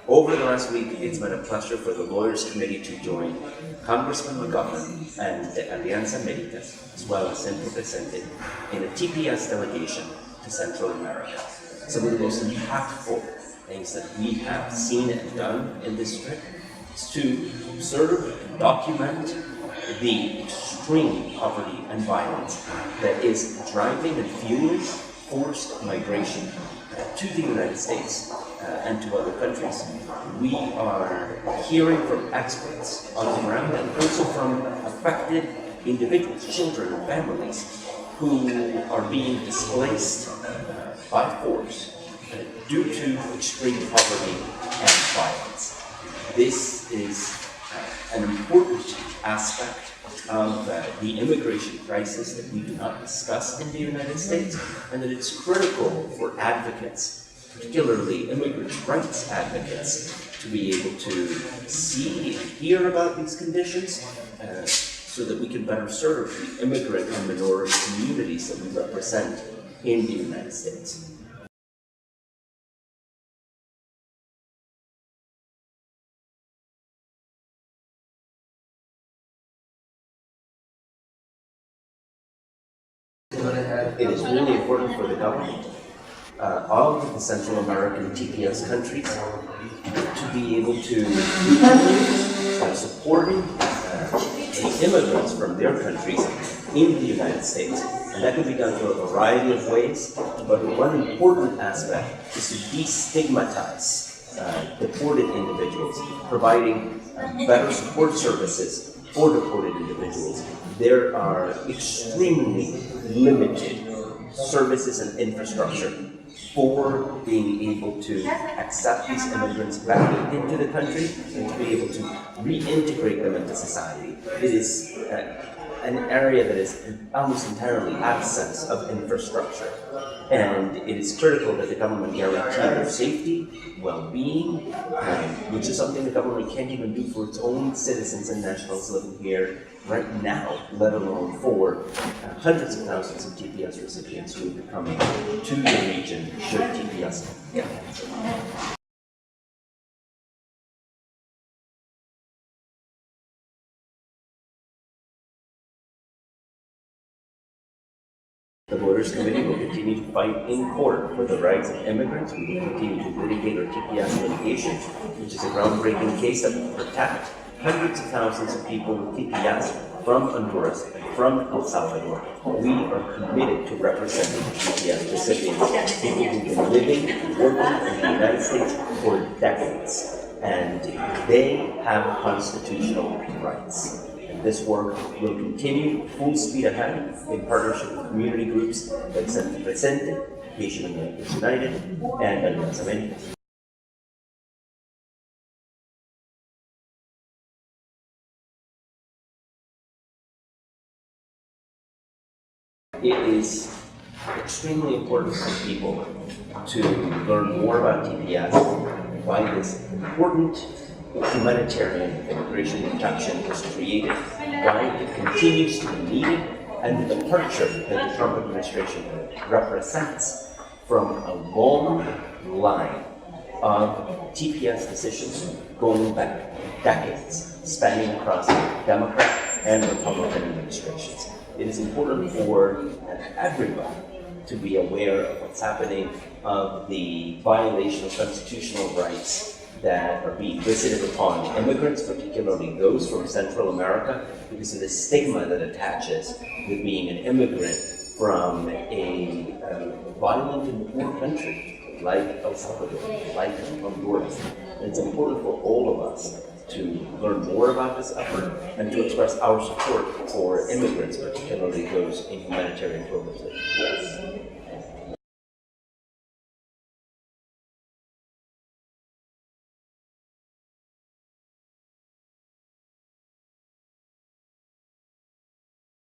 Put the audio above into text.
Over the last week, it's been a pleasure for the Lawyers Committee to join Congressman McGovern and the Alianza, as well as Centro, Presente, in a TPS delegation to Central America. Some of the most impactful things that we have seen and done in this trip is to observe and document the extreme poverty and violence that is driving and fueling forced migration to the United States and to other countries. We are hearing from experts on the ground and also from affected individuals, children and families who are being displaced by force due to extreme poverty and violence. This is an important aspect of the immigration crisis that we do not discuss in the United States, and that it's critical for advocates, particularly immigrant rights advocates, to be able to see and hear about these conditions so that we can better serve the immigrant and minority communities that we represent in the United States. It is really important for the government of the Central American TPS countries to be able to by supporting the immigrants from their countries in the United States. And that can be done through a variety of ways, but one important aspect is to destigmatize deported individuals, providing better support services for deported individuals. There are extremely limited services and infrastructure for being able to accept these immigrants back into the country and to be able to reintegrate them into society. It is an area that is almost entirely absence of infrastructure. And it is critical that the government guarantee their safety, well-being, which is something the government can't even do for its own citizens and nationals living here right now, let alone for hundreds of thousands of TPS recipients who will be coming to the region should TPS get canceled. The Lawyers Committee will continue to fight in court for the rights of immigrants. We will continue to litigate our TPS litigation, which is a groundbreaking case that will protect hundreds of thousands of people with TPS from Honduras and from El Salvador. We are committed to representing TPS recipients, people who've been living and working in the United States for decades, and they have constitutional rights. This work will continue full speed ahead in partnership with community groups like Centro, Presente, Delegation United, and Alianza. It is extremely important for people to learn more about TPS, why this important humanitarian immigration protection was created, why it continues to be needed, and the departure that the Trump administration represents from a long line of TPS decisions going back decades, spanning across Democrat and Republican administrations. It is important for everyone to be aware of what's happening, of the violation of constitutional rights that are being visited upon immigrants, particularly those from Central America, because of the stigma that attaches with being an immigrant from a violent and poor country like El Salvador, like Honduras. And it's important for all of us to learn more about this effort and to express our support for immigrants, particularly those in humanitarian programs. Yes.